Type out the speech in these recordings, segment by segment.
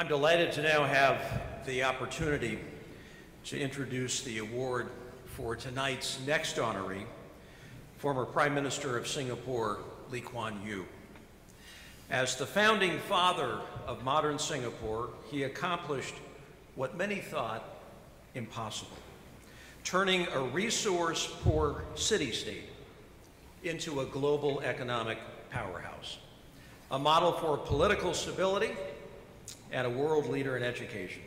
I'm delighted to now have the opportunity to introduce the award for tonight's next honoree, former Prime Minister of Singapore, Lee Kuan Yew. As the founding father of modern Singapore, he accomplished what many thought impossible, turning a resource-poor city-state into a global economic powerhouse, a model for political stability and a world leader in education.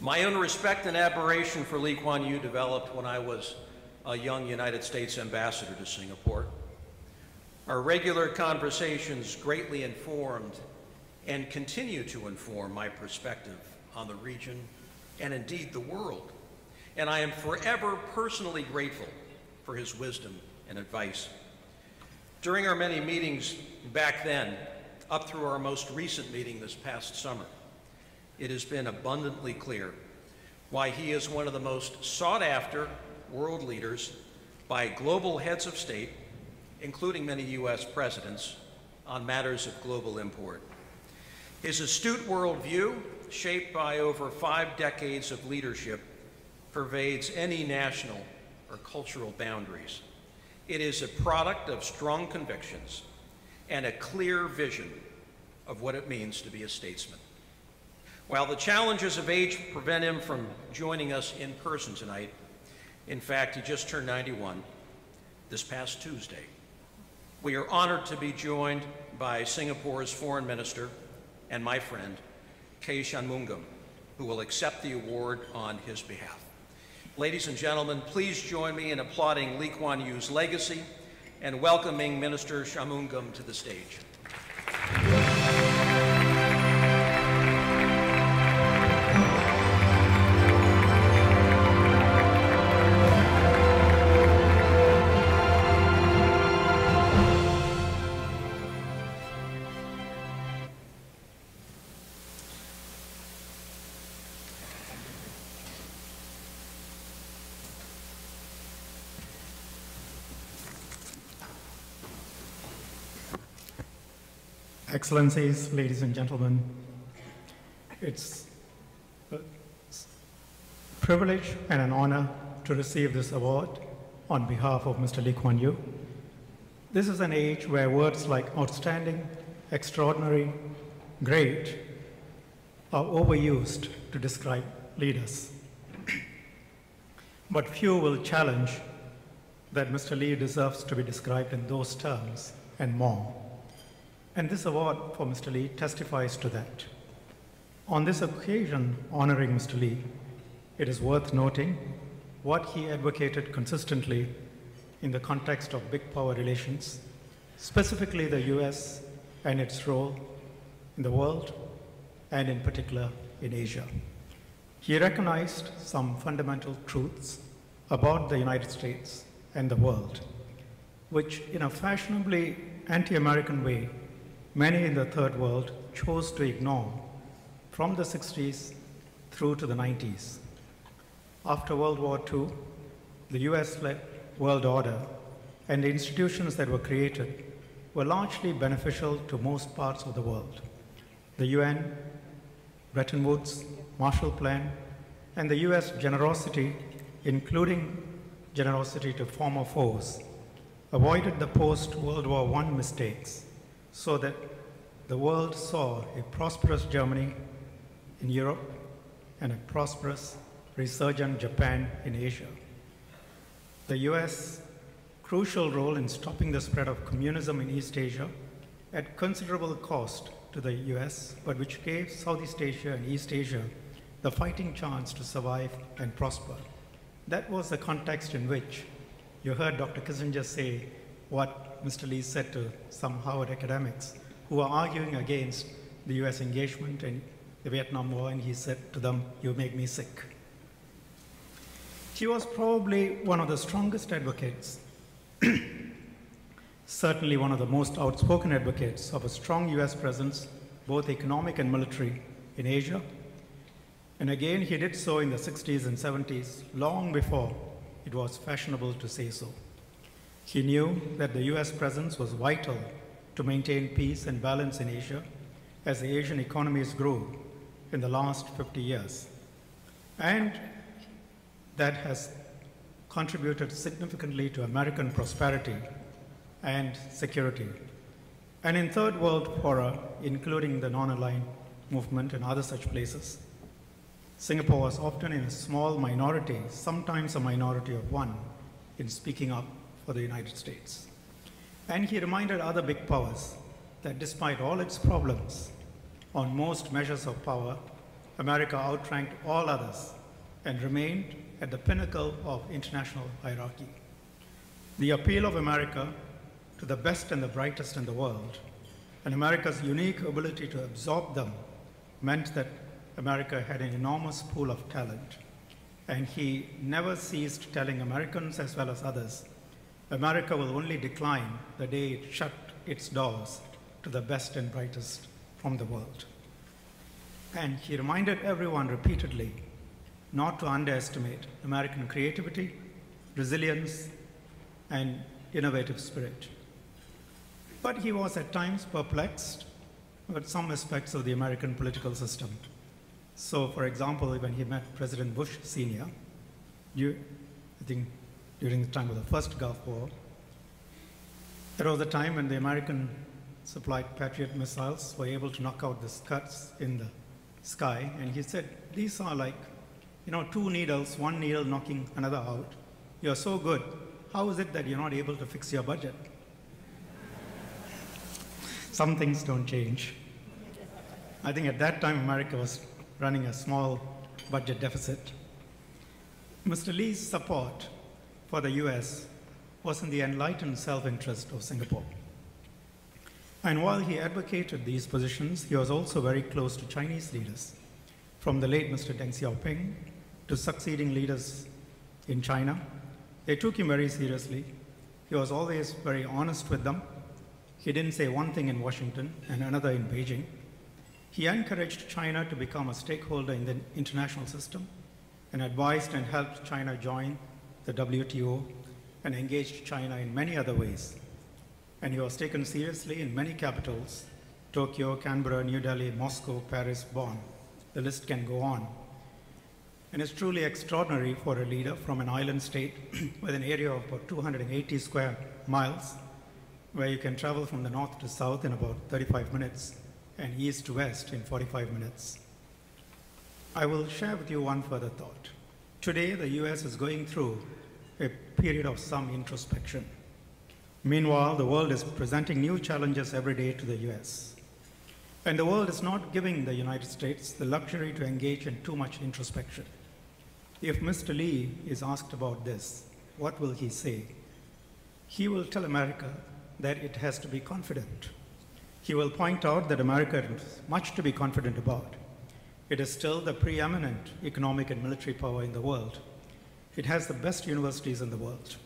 My own respect and admiration for Lee Kuan Yew developed when I was a young United States ambassador to Singapore. Our regular conversations greatly informed and continue to inform my perspective on the region and indeed the world. And I am forever personally grateful for his wisdom and advice. During our many meetings back then, up through our most recent meeting this past summer, it has been abundantly clear why he is one of the most sought-after world leaders by global heads of state, including many US presidents, on matters of global import. His astute worldview, shaped by over 5 decades of leadership, pervades any national or cultural boundaries. It is a product of strong convictions and a clear vision of what it means to be a statesman. While the challenges of age prevent him from joining us in person tonight, in fact, he just turned 91 this past Tuesday, we are honored to be joined by Singapore's Foreign Minister and my friend, Shanmugam, who will accept the award on his behalf. Ladies and gentlemen, please join me in applauding Lee Kuan Yew's legacy and welcoming Minister Shanmugam to the stage. Excellencies, ladies and gentlemen, it's a privilege and an honor to receive this award on behalf of Mr. Lee Kuan Yew. This is an age where words like outstanding, extraordinary, great are overused to describe leaders. But few will challenge that Mr. Lee deserves to be described in those terms and more. And this award for Mr. Lee testifies to that. On this occasion honoring Mr. Lee, it is worth noting what he advocated consistently in the context of big power relations, specifically the US and its role in the world, and in particular in Asia. He recognized some fundamental truths about the United States and the world, which in a fashionably anti-American way, many in the third world chose to ignore from the 60s through to the 90s. After World War II, the US-led world order and the institutions that were created were largely beneficial to most parts of the world. The UN, Bretton Woods, Marshall Plan, and the US generosity, including generosity to former foes, avoided the post-World War I mistakes, so that the world saw a prosperous Germany in Europe and a prosperous, resurgent Japan in Asia. The US' crucial role in stopping the spread of communism in East Asia at considerable cost to the US, but which gave Southeast Asia and East Asia the fighting chance to survive and prosper. That was the context in which you heard Dr. Kissinger say what Mr. Lee said to some Harvard academics who were arguing against the US engagement in the Vietnam War, and he said to them, "You make me sick." He was probably one of the strongest advocates, certainly one of the most outspoken advocates of a strong US presence, both economic and military, in Asia. And again, he did so in the 60s and 70s, long before it was fashionable to say so. He knew that the US presence was vital to maintain peace and balance in Asia, as the Asian economies grew in the last 50 years. And that has contributed significantly to American prosperity and security. And in Third World Fora, including the non-aligned movement and other such places, Singapore was often in a small minority, sometimes a minority of one, in speaking up for the United States. And he reminded other big powers that despite all its problems, on most measures of power, America outranked all others and remained at the pinnacle of international hierarchy. The appeal of America to the best and the brightest in the world, and America's unique ability to absorb them, meant that America had an enormous pool of talent. And he never ceased telling Americans as well as others, America will only decline the day it shut its doors to the best and brightest from the world. And he reminded everyone repeatedly not to underestimate American creativity, resilience, and innovative spirit. But he was at times perplexed with some aspects of the American political system. So, for example, when he met President Bush Sr., I think during the time of the first Gulf War, there was a time when the American supplied Patriot missiles were able to knock out the Scuds in the sky, and he said, these are like, two needles, one needle knocking another out. You're so good. How is it that you're not able to fix your budget? Some things don't change. I think at that time, America was running a small budget deficit. Mr. Lee's support for the US was in the enlightened self-interest of Singapore. And while he advocated these positions, he was also very close to Chinese leaders, from the late Mr. Deng Xiaoping to succeeding leaders in China. They took him very seriously. He was always very honest with them. He didn't say one thing in Washington and another in Beijing. He encouraged China to become a stakeholder in the international system and advised and helped China join the WTO and engaged China in many other ways. And he was taken seriously in many capitals: Tokyo, Canberra, New Delhi, Moscow, Paris, Bonn. The list can go on. And it's truly extraordinary for a leader from an island state with an area of about 280 square miles, where you can travel from the north to south in about 35 minutes and east to west in 45 minutes. I will share with you one further thought. Today, the US is going through a period of some introspection. Meanwhile, the world is presenting new challenges every day to the US. And the world is not giving the United States the luxury to engage in too much introspection. If Mr. Lee is asked about this, what will he say? He will tell America that it has to be confident. He will point out that America has much to be confident about. It is still the preeminent economic and military power in the world. It has the best universities in the world.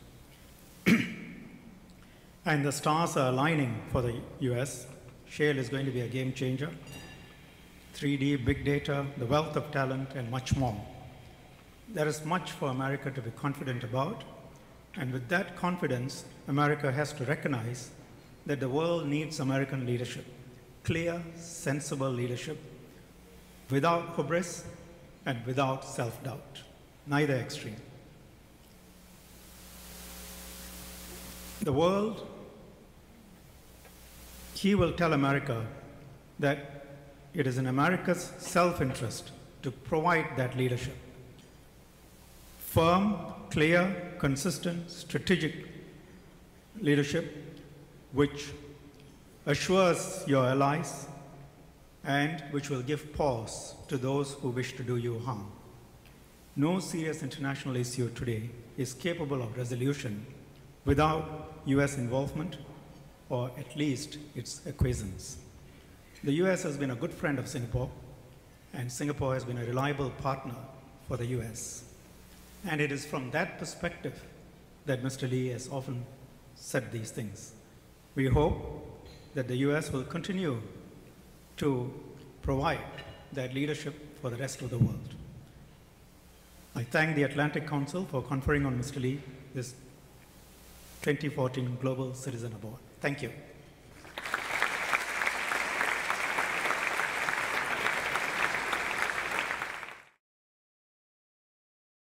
And the stars are aligning for the US. Shale is going to be a game changer. 3D, big data, the wealth of talent, and much more. There is much for America to be confident about. And with that confidence, America has to recognize that the world needs American leadership. Clear, sensible leadership, without hubris and without self-doubt, neither extreme. The world, he will tell America that it is in America's self-interest to provide that leadership. Firm, clear, consistent, strategic leadership which assures your allies and which will give pause to those who wish to do you harm. No serious international issue today is capable of resolution without US involvement, or at least its acquiescence. The US has been a good friend of Singapore, and Singapore has been a reliable partner for the US. And it is from that perspective that Mr. Lee has often said these things. We hope that the US will continue to provide that leadership for the rest of the world. I thank the Atlantic Council for conferring on Mr. Lee this 2014 Global Citizen Award. Thank you.